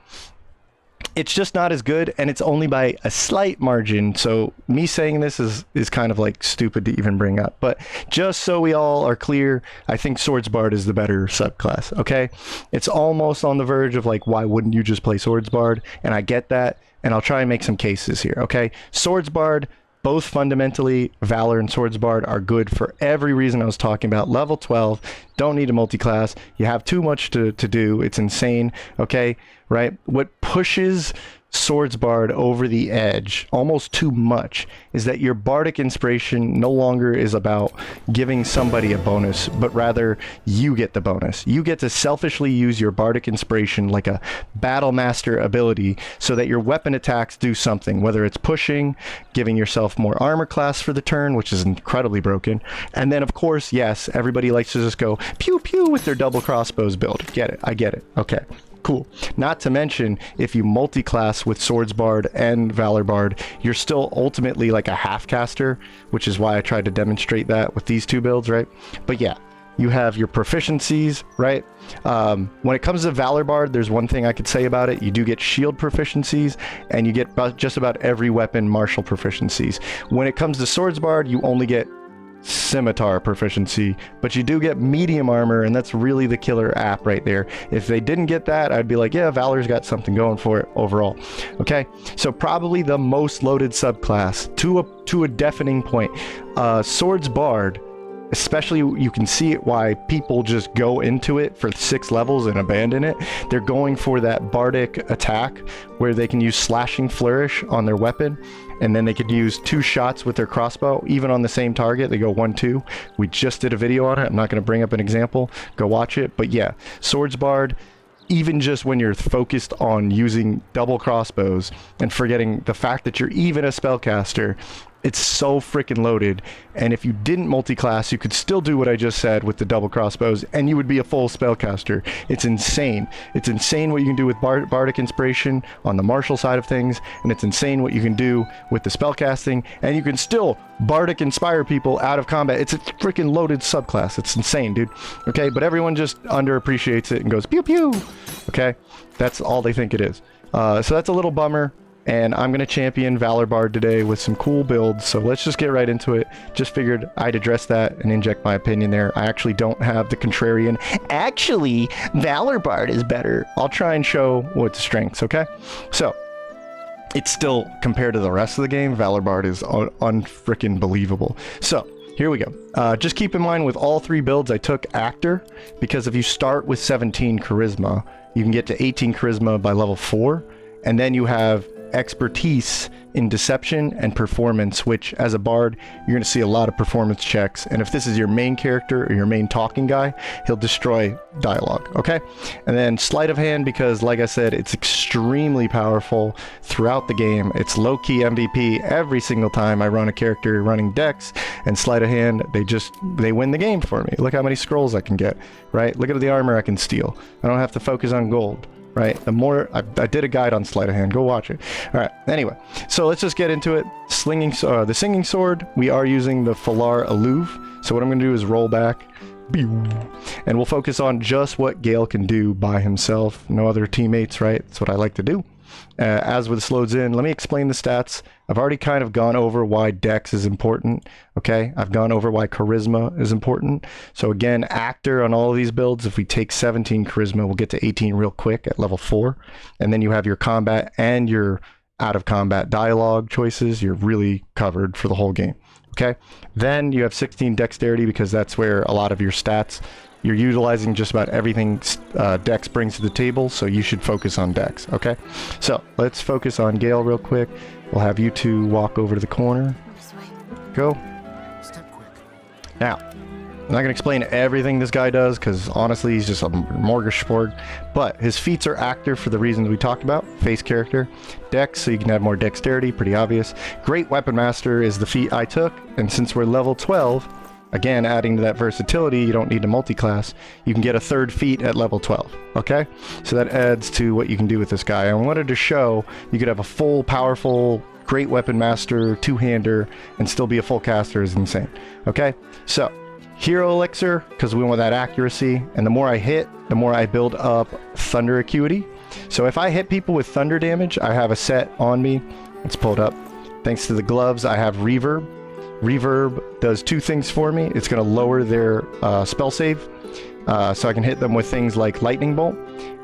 It's just not as good, and it's only by a slight margin. So me saying this is kind of like stupid to even bring up, but just so we all are clear, I think Swords Bard is the better subclass. Okay, it's almost on the verge of like, why wouldn't you just play Swords Bard? And I get that, and I'll try and make some cases here. Okay, Swords Bard, both fundamentally, Valor and Swords Bard are good for every reason I was talking about. Level 12, don't need a multi-class. You have too much to do. It's insane, okay? Right? What pushes Swords Bard over the edge almost too much is that your bardic inspiration no longer is about giving somebody a bonus, but rather you get the bonus. You get to selfishly use your bardic inspiration like a battle master ability so that your weapon attacks do something, whether it's pushing, giving yourself more armor class for the turn, which is incredibly broken, and then of course, yes, everybody likes to just go pew pew with their double crossbows build. Get it, I get it. Okay, cool. Not to mention, if you multi-class with Swords Bard and Valor Bard, you're still ultimately like a half caster, which is why I tried to demonstrate that with these 2 builds, right? But yeah, you have your proficiencies, right? When it comes to Valor Bard, there's one thing I could say about it. You do get shield proficiencies, and you get just about every weapon martial proficiencies. When it comes to Swords Bard, you only get scimitar proficiency, but you do get medium armor, and that's really the killer app right there. If they didn't get that, I'd be like, yeah, Valor's got something going for it overall. Okay, so probably the most loaded subclass to a deafening point. Swords Bard, especially, you can see it why people just go into it for 6 levels and abandon it. They're going for that bardic attack where they can use slashing flourish on their weapon, and then they could use 2 shots with their crossbow even on the same target. They go 1-2. We just did a video on it. I'm not going to bring up an example, go watch it. But yeah, Swords Bard, even just when you're focused on using double crossbows and forgetting the fact that you're even a spellcaster, it's so freaking loaded. And if you didn't multi-class, you could still do what I just said with the double crossbows, and you would be a full spellcaster. It's insane. It's insane what you can do with bardic inspiration on the martial side of things, and it's insane what you can do with the spellcasting, and you can still bardic inspire people out of combat. It's a freaking loaded subclass. It's insane, dude. Okay, but everyone just underappreciates it and goes pew pew. Okay, that's all they think it is. So that's a little bummer. and I'm going to champion Valour Bard today with some cool builds, so let's just get right into it. Just figured I'd address that and inject my opinion there. I actually don't have the contrarian, actually, Valour Bard is better. I'll try and show what's strengths, okay? So, it's still, compared to the rest of the game, Valour Bard is unfrickin' believable. So, here we go. Just keep in mind with all three builds, I took Actor, because if you start with 17 Charisma, you can get to 18 Charisma by level 4, and then you have Expertise in Deception and Performance, which as a bard, you're going to see a lot of performance checks, and if this is your main character or your main talking guy, he'll destroy dialogue, okay? And then Sleight of Hand, because like I said, it's extremely powerful throughout the game. It's low-key MVP every single time I run a character running Dex, and Sleight of Hand, they win the game for me. Look how many scrolls I can get, right? Look at the armor I can steal. I don't have to focus on gold. Right, the more I did a guide on Sleight of Hand, go watch it. All right, anyway, so let's just get into it. The Singing Sword, we are using the Valour Alluve. So what I'm going to do is roll back, and we'll focus on just what Gale can do by himself. No other teammates, right? That's what I like to do. As this loads in, let me explain the stats. I've already kind of gone over why Dex is important, okay? I've gone over why Charisma is important. So again, Actor on all of these builds, if we take 17 Charisma, we'll get to 18 real quick at level 4. And then you have your combat and your out-of-combat dialogue choices. You're really covered for the whole game, okay? Then you have 16 Dexterity, because that's where a lot of your stats, you're utilizing just about everything Dex brings to the table, so you should focus on Dex, okay? So, let's focus on Gale real quick. We'll have you two walk over to the corner. Go. Step quick. Now, I'm not going to explain everything this guy does, because honestly, he's just a smorgasbord. But his feats are Actor for the reasons we talked about. Face character. Dex, so you can have more dexterity, pretty obvious. Great Weapon Master is the feat I took, and since we're level 12, again, adding to that versatility, you don't need to multi-class. You can get a third feat at level 12, okay? So that adds to what you can do with this guy. I wanted to show you could have a full, powerful, great Weapon Master, two-hander, and still be a full caster is insane, okay? So, Hero Elixir, because we want that accuracy, and the more I hit, the more I build up Thunder Acuity. So if I hit people with Thunder damage, I have a set on me. Let's pull it up. Thanks to the gloves, I have Reverb. Reverb does two things for me. It's going to lower their spell save, so I can hit them with things like Lightning Bolt.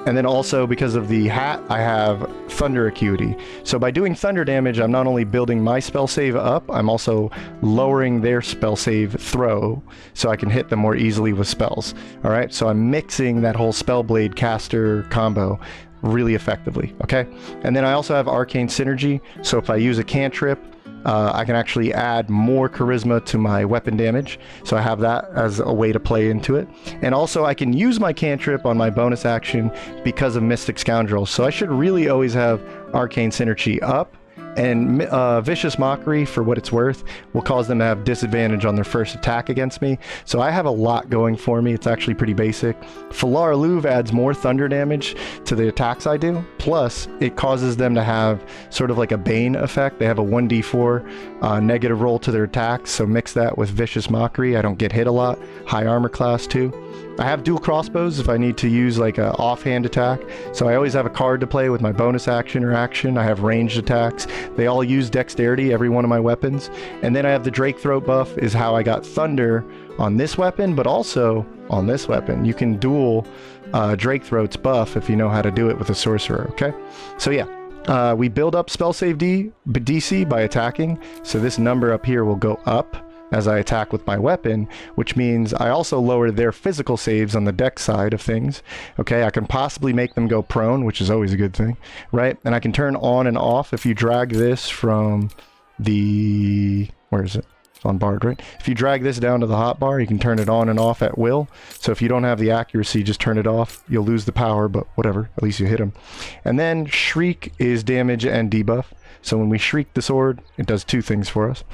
And then also, because of the hat, I have Thunder Acuity. So by doing thunder damage, I'm not only building my spell save up, I'm also lowering their spell save throw, so I can hit them more easily with spells. Alright, so I'm mixing that whole Spellblade caster combo really effectively, okay? And then I also have Arcane Synergy, so if I use a cantrip, I can actually add more charisma to my weapon damage, so I have that as a way to play into it. And also I can use my cantrip on my bonus action because of Mystic Scoundrel, so I should really always have Arcane Synergy up. And Vicious Mockery, for what it's worth, will cause them to have disadvantage on their first attack against me. So I have a lot going for me. It's actually pretty basic. Valour Alluve adds more thunder damage to the attacks I do. Plus, it causes them to have sort of like a Bane effect. They have a 1d4 negative roll to their attacks. So mix that with Vicious Mockery. I don't get hit a lot. High armor class too. I have dual crossbows if I need to use like an offhand attack. So I always have a card to play with my bonus action or action. I have ranged attacks. They all use dexterity, every one of my weapons. And then I have the Drake Throat buff is how I got thunder on this weapon, but also on this weapon. You can dual Drake Throat's buff if you know how to do it with a sorcerer, okay? So yeah, we build up spell save DC by attacking. So this number up here will go up as I attack with my weapon, which means I also lower their physical saves on the dex side of things. Okay, I can possibly make them go prone, which is always a good thing, right? And I can turn on and off if you drag this from the... where is it? It's on Bard, right? If you drag this down to the hotbar, you can turn it on and off at will. So if you don't have the accuracy, just turn it off. You'll lose the power, but whatever, at least you hit them. And then Shriek is damage and debuff. So when we shriek the sword, it does two things for us.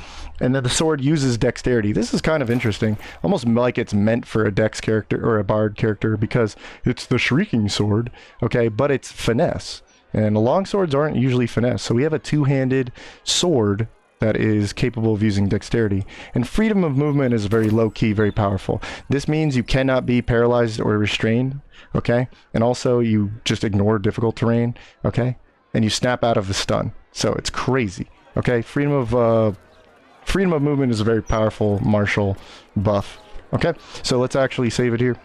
And then the sword uses dexterity. This is kind of interesting, almost like it's meant for a dex character or a bard character because it's the shrieking sword, okay? But it's finesse. And the long swords aren't usually finesse. So we have a two-handed sword that is capable of using dexterity. And freedom of movement is very low-key, very powerful. This means you cannot be paralyzed or restrained, okay? And also you just ignore difficult terrain, okay? And you snap out of the stun. So it's crazy. Okay, freedom of movement is a very powerful martial buff. Okay, so let's actually save it here.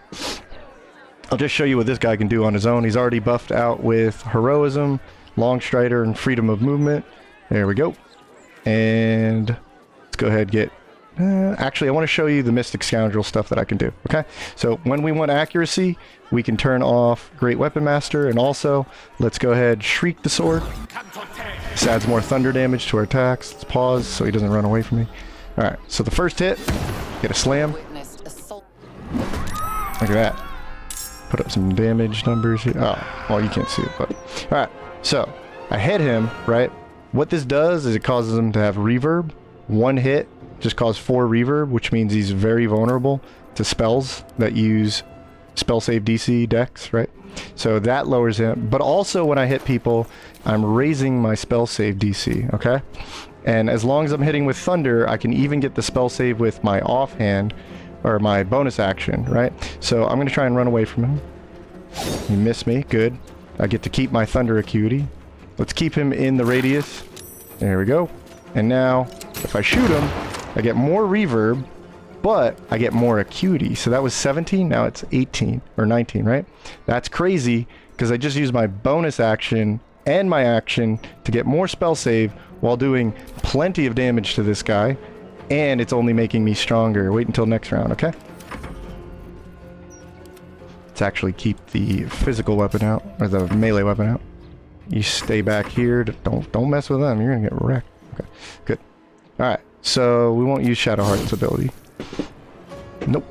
I'll just show you what this guy can do on his own. He's already buffed out with heroism, long strider, and freedom of movement. There we go. And let's go ahead and get... actually, I want to show you the Mystic Scoundrel stuff that I can do, okay? So when we want accuracy, we can turn off Great Weapon Master, and also, let's go ahead, Shriek the Sword. This adds more thunder damage to our attacks. Let's pause so he doesn't run away from me. Alright, so the first hit, get a slam. Look at that. Put up some damage numbers here. Oh, well, you can't see it, but... Alright, so, I hit him, right? What this does is it causes him to have reverb. One hit just cause 4 reverb, which means he's very vulnerable to spells that use spell save DC dex, right? So that lowers him. But also when I hit people, I'm raising my spell save DC, okay? And as long as I'm hitting with thunder, I can even get the spell save with my offhand or my bonus action, right? So I'm going to try and run away from him. He missed me. Good. I get to keep my thunder acuity. Let's keep him in the radius. There we go. And now, if I shoot him, I get more reverb, but I get more acuity. So that was 17, now it's 18, or 19, right? That's crazy, because I just used my bonus action and my action to get more spell save while doing plenty of damage to this guy, and it's only making me stronger. Wait until next round, okay? Let's actually keep the physical weapon out, or the melee weapon out. You stay back here. Don't mess with them. You're gonna get wrecked. Okay, good. All right, so we won't use Shadowheart's ability. Nope.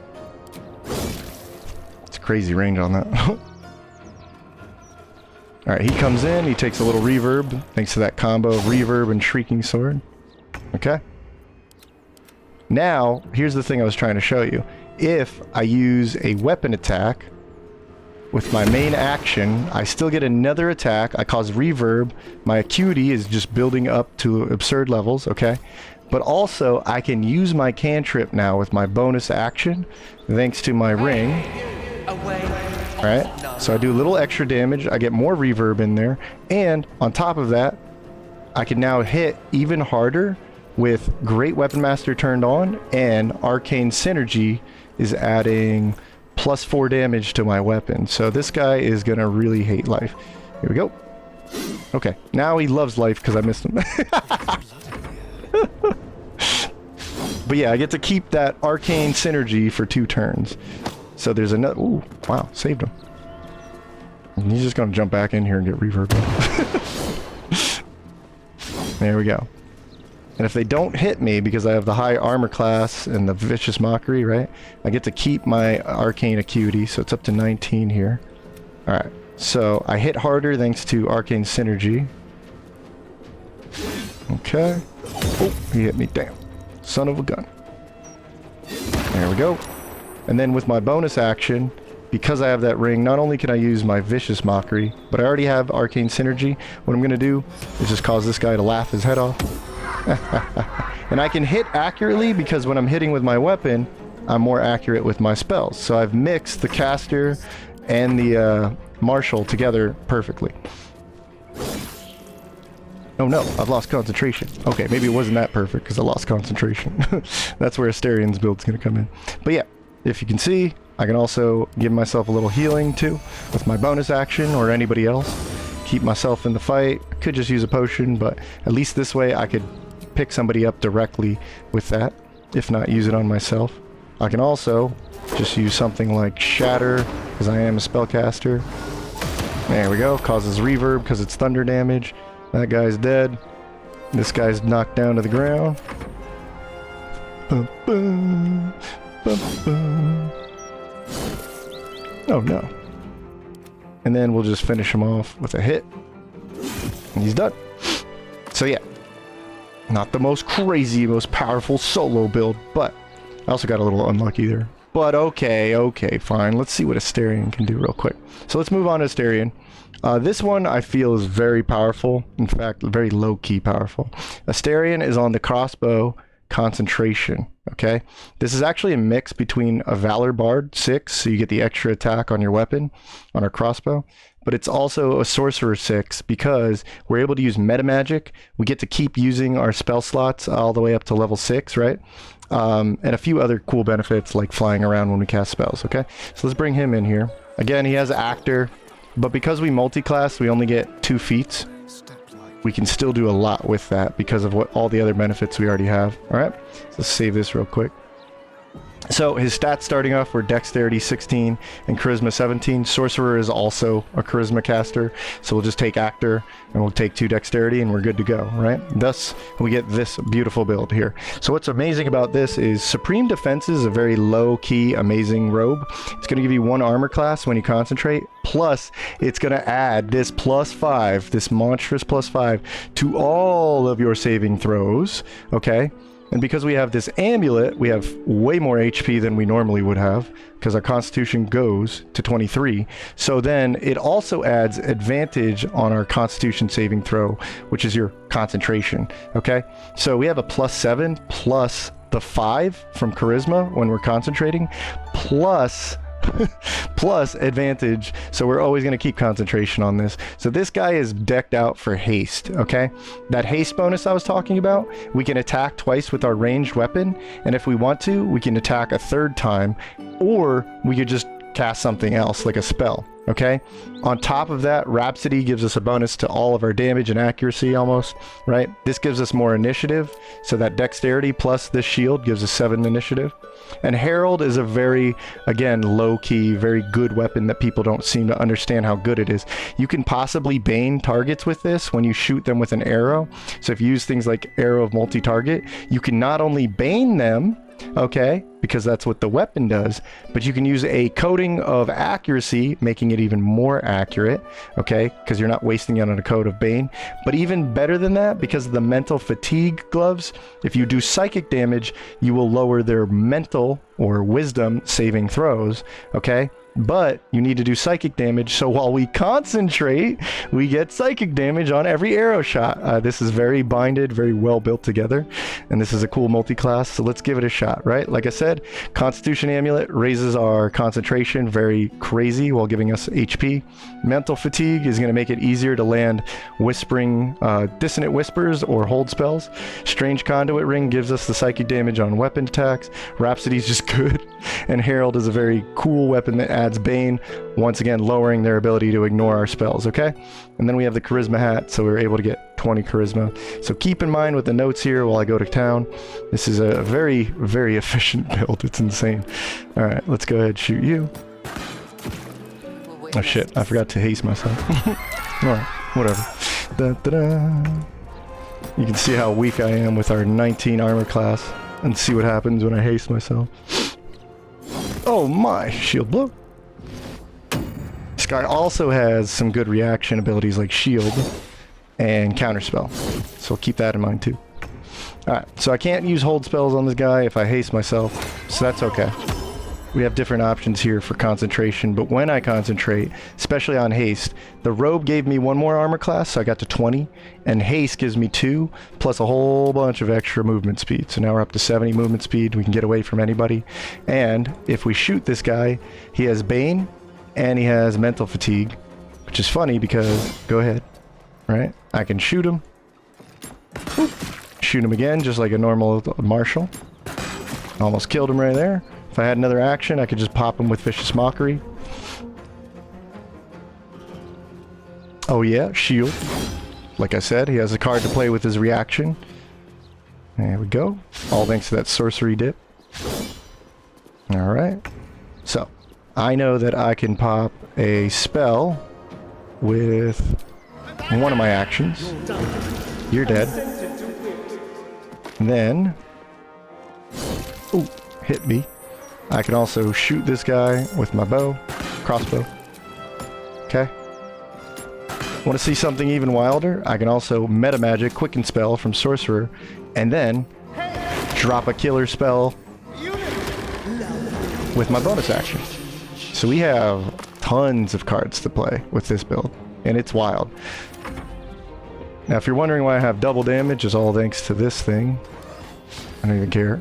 It's a crazy range on that. All right, he comes in. He takes a little reverb thanks to that combo of reverb and shrieking sword. Okay. Now, here's the thing I was trying to show you. If I use a weapon attack with my main action, I still get another attack. I cause reverb. My acuity is just building up to absurd levels, okay? But also, I can use my cantrip now with my bonus action, thanks to my ring. Alright, so I do a little extra damage. I get more reverb in there. And on top of that, I can now hit even harder with Great Weapon Master turned on, and Arcane Synergy is adding +4 damage to my weapon. So this guy is gonna really hate life. Here we go. Okay, now he loves life because I missed him. But yeah, I get to keep that Arcane Synergy for 2 turns. So there's another... Ooh, wow, saved him. And he's just gonna jump back in here and get reverb. There we go. And if they don't hit me, because I have the high armor class and the vicious mockery, right? I get to keep my arcane acuity, so it's up to 19 here. Alright, so I hit harder thanks to arcane synergy. Okay. Oh, he hit me. Damn. Son of a gun. There we go. And then with my bonus action, because I have that ring, not only can I use my vicious mockery, but I already have arcane synergy. What I'm going to do is just cause this guy to laugh his head off. And I can hit accurately because when I'm hitting with my weapon, I'm more accurate with my spells. So I've mixed the caster and the marshal together perfectly. Oh no, I've lost concentration. Okay, maybe it wasn't that perfect because I lost concentration. That's where Asterian's build's going to come in. But yeah, if you can see, I can also give myself a little healing too with my bonus action, or anybody else. Keep myself in the fight. I could just use a potion, but at least this way I could pick somebody up directly with that, if not use it on myself. I can also just use something like Shatter, because I am a spellcaster. There we go, causes reverb because it's thunder damage. That guy's dead. This guy's knocked down to the ground. Bum, bum, bum, bum. Oh no. And then we'll just finish him off with a hit. And he's done. So yeah. Not the most crazy, most powerful solo build, but I also got a little unlucky there. But okay, fine. Let's see what Asterian can do real quick. So let's move on to Asterian. This one I feel is very powerful. In fact, very low-key powerful. Asterian is on the crossbow, concentration. Okay, this is actually a mix between a Valor Bard 6, so you get the extra attack on your weapon, on our crossbow, but it's also a Sorcerer 6 because we're able to use meta magic. We get to keep using our spell slots all the way up to level 6, right? And a few other cool benefits like flying around when we cast spells. Okay, so let's bring him in here. Again, he has Actor, but because we multi-class, we only get 2 feats. We can still do a lot with that because of what all the other benefits we already have. All right, so let's save this real quick. So his stats starting off were Dexterity 16 and Charisma 17. Sorcerer is also a Charisma caster, so we'll just take Actor and we'll take 2 Dexterity and we're good to go, right? Thus, we get this beautiful build here. So what's amazing about this is Supreme Defense is a very low-key, amazing robe. It's going to give you 1 armor class when you concentrate, plus it's going to add this +5, this monstrous +5 to all of your saving throws, okay? And because we have this amulet, we have way more HP than we normally would have because our constitution goes to 23. So then it also adds advantage on our constitution saving throw, which is your concentration. Okay, so we have a +7 plus the 5 from charisma when we're concentrating, plus plus advantage, so we're always going to keep concentration on this. So this guy is decked out for haste. Okay, that haste bonus I was talking about, we can attack twice with our ranged weapon, and if we want to, we can attack a 3rd time, or we could just cast something else like a spell. Okay, on top of that, Rhapsody gives us a bonus to all of our damage and accuracy almost, right? This gives us more initiative, so that Dexterity plus this shield gives us 7 initiative. And Herald is a very, again, low-key, very good weapon that people don't seem to understand how good it is. You can possibly bane targets with this when you shoot them with an arrow. So if you use things like Arrow of Multi-Target, you can not only bane them, okay, because that's what the weapon does, but you can use a coating of accuracy, making it even more accurate, okay, because you're not wasting it on a coat of Bane. But even better than that, because of the mental fatigue gloves, if you do psychic damage, you will lower their mental or wisdom saving throws, okay? But you need to do psychic damage, so while we concentrate, we get psychic damage on every arrow shot. This is very binded, very well built together, and this is a cool multi-class, so let's give it a shot, right? Like I said, Constitution Amulet raises our concentration very crazy while giving us HP. Mental Fatigue is going to make it easier to land Whispering, Dissonant Whispers or hold spells. Strange Conduit Ring gives us the psychic damage on weapon attacks. Rhapsody is just good, and Herald is a very cool weapon that adds Bane, once again lowering their ability to ignore our spells, okay? And then we have the Charisma hat, so we're able to get 20 Charisma. So keep in mind with the notes here while I go to town, this is a very, very efficient build. It's insane. All right, let's go ahead and shoot you. Oh shit, I forgot to haste myself. Alright, whatever. You can see how weak I am with our 19 armor class, and see what happens when I haste myself. Oh my, shield blow. This guy also has some good reaction abilities like shield and counterspell, so keep that in mind too. Alright, so I can't use hold spells on this guy if I haste myself, so that's okay. We have different options here for concentration, but when I concentrate, especially on haste, the robe gave me 1 more armor class, so I got to 20, and haste gives me 2, plus a whole bunch of extra movement speed. So now we're up to 70 movement speed, we can get away from anybody. And if we shoot this guy, he has Bane, and he has Mental Fatigue, which is funny because, go ahead, right? I can shoot him, whoop, shoot him again, just like a normal marshal. Almost killed him right there. If I had another action, I could just pop him with Vicious Mockery. Oh yeah, shield. Like I said, he has a card to play with his reaction. There we go. All thanks to that sorcery dip. Alright. So, I know that I can pop a spell with one of my actions. You're dead. And then... ooh, hit me. I can also shoot this guy with my bow, crossbow. Okay. Want to see something even wilder? I can also meta magic Quicken Spell from Sorcerer, and then drop a killer spell with my bonus action. So we have tons of cards to play with this build, and it's wild. Now, if you're wondering why I have double damage, it's all thanks to this thing. I don't even care.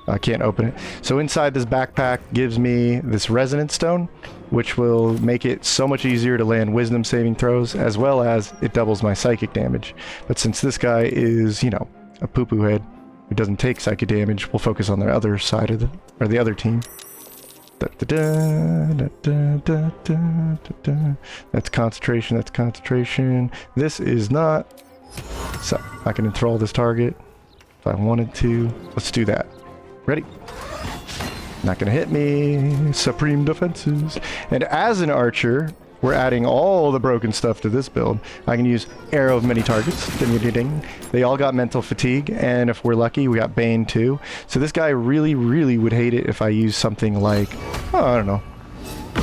I can't open it. So inside this backpack gives me this resonance stone, which will make it so much easier to land wisdom saving throws, as well as it doubles my psychic damage. But since this guy is, you know, a poo-poo head who doesn't take psychic damage, we'll focus on the other side of the other team. That's concentration, that's concentration. This is not. So I can enthrall this target if I wanted to. Let's do that. Ready? Not gonna hit me. Supreme defenses. And as an archer, we're adding all the broken stuff to this build. I can use Arrow of Many Targets. Ding, ding, ding. They all got mental fatigue, and if we're lucky, we got Bane too. So this guy really, really would hate it if I use something like, oh, I don't know,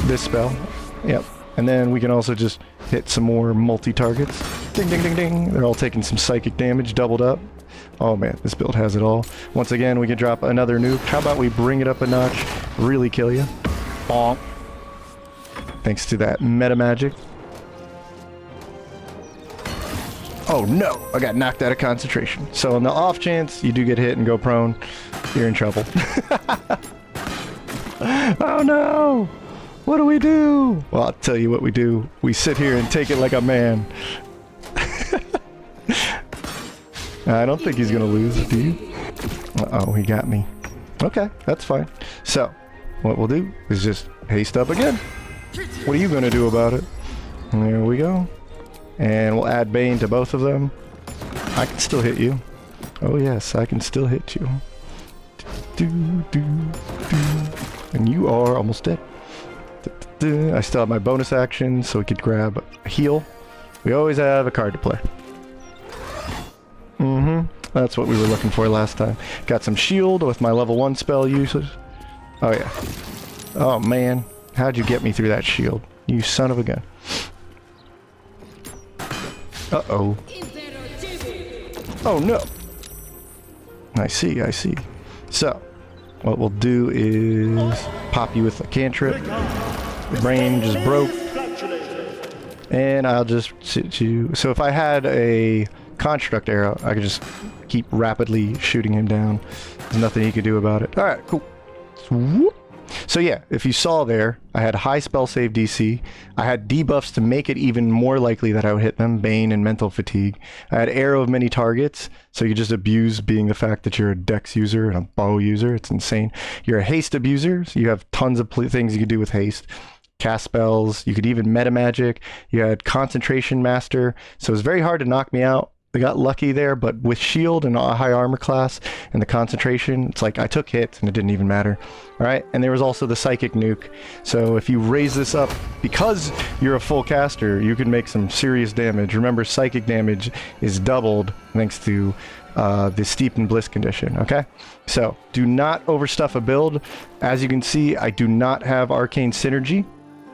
this spell. Yep. And then we can also just hit some more multi-targets. Ding, ding, ding, ding. They're all taking some psychic damage, doubled up. Oh man, this build has it all. Once again, we can drop another nuke. How about we bring it up a notch, really kill you? Bonk. Thanks to that meta magic. Oh no, I got knocked out of concentration. So on the off chance you do get hit and go prone, you're in trouble. Oh no! What do we do? Well, I'll tell you what we do. We sit here and take it like a man. I don't think he's gonna lose, do you? Uh-oh, he got me. Okay, that's fine. So, what we'll do is just haste up again. What are you gonna do about it? There we go. And we'll add Bane to both of them. I can still hit you. Oh yes, I can still hit you. And you are almost dead. I still have my bonus action, so we could grab a heal. We always have a card to play. That's what we were looking for last time. Got some shield with my level 1 spell usage. Oh yeah. Oh man. How'd you get me through that shield? You son of a gun. Uh-oh. Oh no. I see, I see. So, what we'll do is pop you with a cantrip. The brain just broke. And I'll just sit you. So if I had a construct arrow, I could just keep rapidly shooting him down. There's nothing he could do about it. Alright, cool. Swoop. So yeah, if you saw there, I had high spell save DC. I had debuffs to make it even more likely that I would hit them, Bane and Mental Fatigue. I had Arrow of Many Targets, so you just abuse being the fact that you're a Dex user and a bow user. It's insane. You're a Haste abuser, so you have tons of things you can do with Haste. Cast spells, you could even meta magic. You had Concentration Master, so it was very hard to knock me out. I got lucky there, but with shield and a high armor class and the concentration, it's like I took hits and it didn't even matter. All right, and there was also the psychic nuke. So if you raise this up, because you're a full caster, you can make some serious damage. Remember, psychic damage is doubled thanks to the Steeped in Bliss condition, okay? So do not overstuff a build. As you can see, I do not have Arcane Synergy.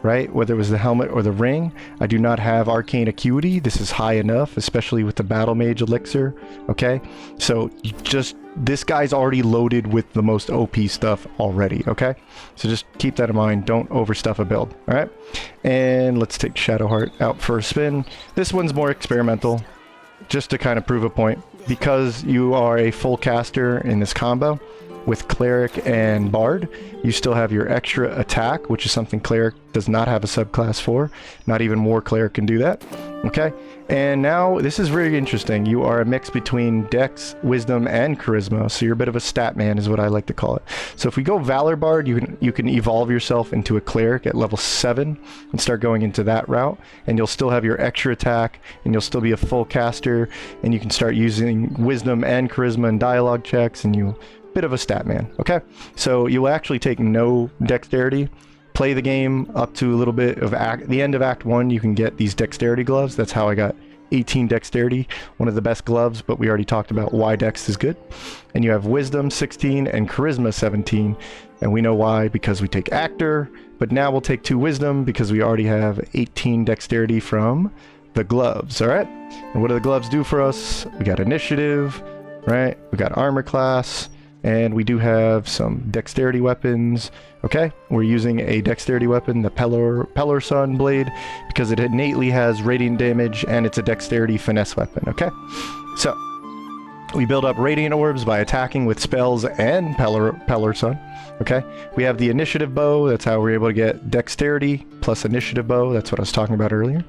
Right? Whether it was the helmet or the ring. I do not have Arcane Acuity. This is high enough, especially with the Battle Mage Elixir. Okay? So this guy's already loaded with the most OP stuff already. Okay? So just keep that in mind. Don't overstuff a build. Alright? And let's take Shadowheart out for a spin. This one's more experimental. Just to kind of prove a point. Because you are a full caster in this combo, with Cleric and Bard, you still have your extra attack, which is something Cleric does not have a subclass for. Not even War Cleric can do that. Okay? And now, this is very interesting. You are a mix between Dex, Wisdom, and Charisma, so you're a bit of a stat man, is what I like to call it. So if we go Valour Bard, you can evolve yourself into a Cleric at level 7 and start going into that route, and you'll still have your extra attack, and you'll still be a full caster, and you can start using Wisdom and Charisma and dialogue checks, and you bit of a stat man. Okay, so you'll actually take no dexterity, play the game up to a little bit of the end of Act 1. You can get these dexterity gloves. That's how I got 18 dexterity, one of the best gloves, but we already talked about why dex is good. And you have Wisdom 16 and Charisma 17, and we know why, because we take Actor, but now we'll take 2 Wisdom because we already have 18 dexterity from the gloves. All right, and what do the gloves do for us? We got Initiative, right? We got Armor class, and we do have some dexterity weapons. Okay, we're using a dexterity weapon, the Pelor Sun Blade, because it innately has radiant damage and it's a dexterity finesse weapon. Okay, so We build up Radiant Orbs by attacking with spells and Pelor Sun. Okay, we have the Initiative Bow. That's how we're able to get Dexterity plus Initiative Bow. That's what I was talking about earlier.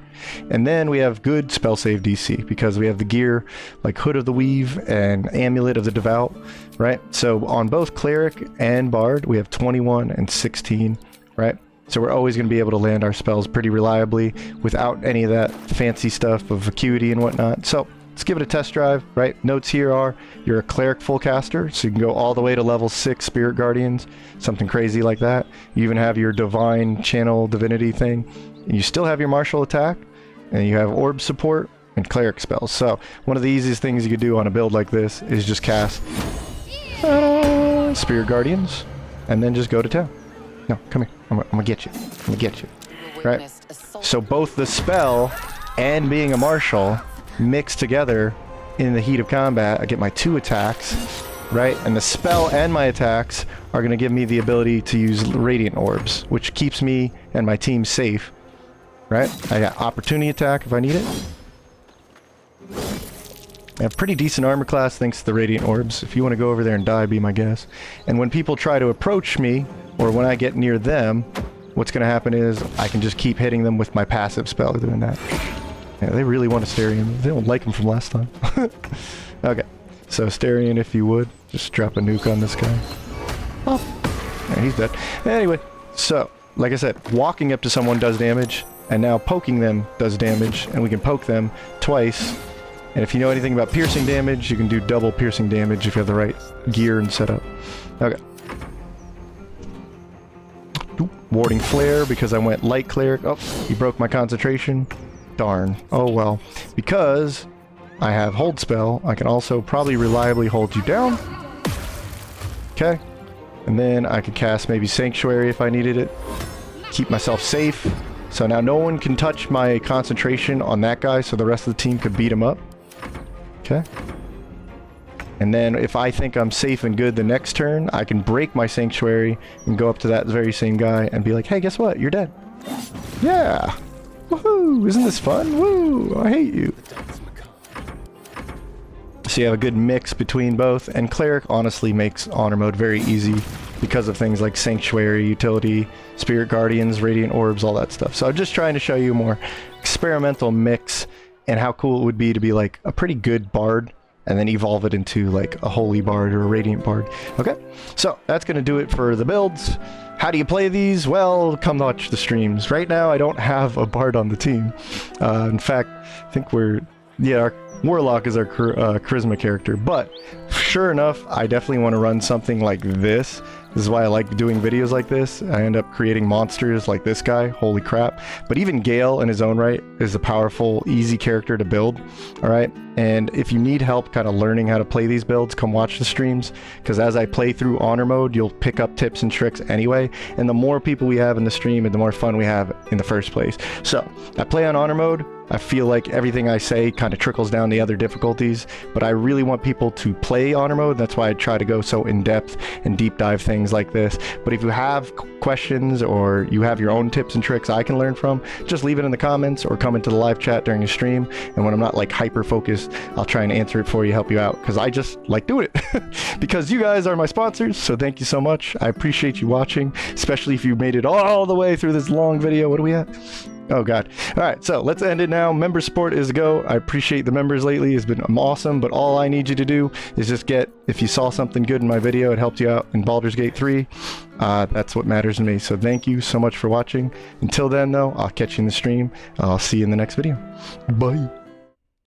And then we have good spell save DC because we have the gear like Hood of the Weave and Amulet of the Devout, right? So on both Cleric and Bard, we have 21 and 16, right? So we're always going to be able to land our spells pretty reliably without any of that fancy stuff of Acuity and whatnot. So let's give it a test drive, right? Notes here are, you're a Cleric full caster, so you can go all the way to level 6 Spirit Guardians, something crazy like that. You even have your Divine Channel Divinity thing, and you still have your Martial attack, and you have Orb support and Cleric spells. So one of the easiest things you could do on a build like this is just cast Spirit Guardians, and then just go to town. No, come here. I'm gonna get you. I'm gonna get you. Right? So both the spell and being a marshal mixed together in the heat of combat. I get my 2 attacks, right? And the spell and my attacks are gonna give me the ability to use Radiant Orbs, which keeps me and my team safe, right? I got Opportunity Attack if I need it. I have pretty decent armor class thanks to the Radiant Orbs. If you want to go over there and die, be my guest. And when people try to approach me, or when I get near them, what's going to happen is I can just keep hitting them with my passive spell doing that. Yeah, they really want Asterion. They don't like him from last time. Okay, so Asterion, if you would, just drop a nuke on this guy. Oh, yeah, he's dead. Anyway, so, like I said, walking up to someone does damage, and now poking them does damage, and we can poke them twice. And if you know anything about piercing damage, you can do double piercing damage if you have the right gear and setup. Okay. Warding Flare because I went Light Cleric. Oh, he broke my concentration. Darn. Oh well. Because I have Hold Spell, I can also probably reliably hold you down. Okay. And then I could cast maybe Sanctuary if I needed it. Keep myself safe. So now no one can touch my concentration on that guy, so the rest of the team could beat him up. Okay. And then if I think I'm safe and good the next turn, I can break my Sanctuary and go up to that very same guy and be like, hey, guess what? You're dead. Yeah. Woohoo! Isn't this fun? Woo! I hate you. So you have a good mix between both, and Cleric honestly makes Honor Mode very easy because of things like Sanctuary, Utility, Spirit Guardians, Radiant Orbs, all that stuff. So I'm just trying to show you a more experimental mix and how cool it would be to be like a pretty good Bard and then evolve it into like a Holy Bard or a Radiant Bard. Okay, so that's going to do it for the builds. How do you play these? Well, come watch the streams. Right now, I don't have a Bard on the team. In fact, I think our Warlock is our Charisma character, but sure enough, I definitely want to run something like this. This is why I like doing videos like this. I end up creating monsters like this guy. Holy crap. But even Gale in his own right is a powerful, easy character to build. All right. And if you need help kind of learning how to play these builds, come watch the streams. Because as I play through Honor Mode, you'll pick up tips and tricks anyway. And the more people we have in the stream, and the more fun we have in the first place. So I play on Honor Mode. I feel like everything I say kind of trickles down the other difficulties, but I really want people to play Honor Mode. That's why I try to go so in-depth and deep dive things like this. But if you have questions or you have your own tips and tricks I can learn from, just leave it in the comments or come into the live chat during a stream. And when I'm not like hyper focused, I'll try and answer it for you, help you out, because I just like doing it because you guys are my sponsors. So thank you so much. I appreciate you watching, especially if you made it all the way through this long video. What are we at? Oh god. Alright, so let's end it now. Member support is a go. I appreciate the members lately. It's been awesome, but all I need you to do is just if you saw something good in my video, it helped you out in Baldur's Gate 3. That's what matters to me. So thank you so much for watching. Until then though, I'll catch you in the stream. I'll see you in the next video. Bye.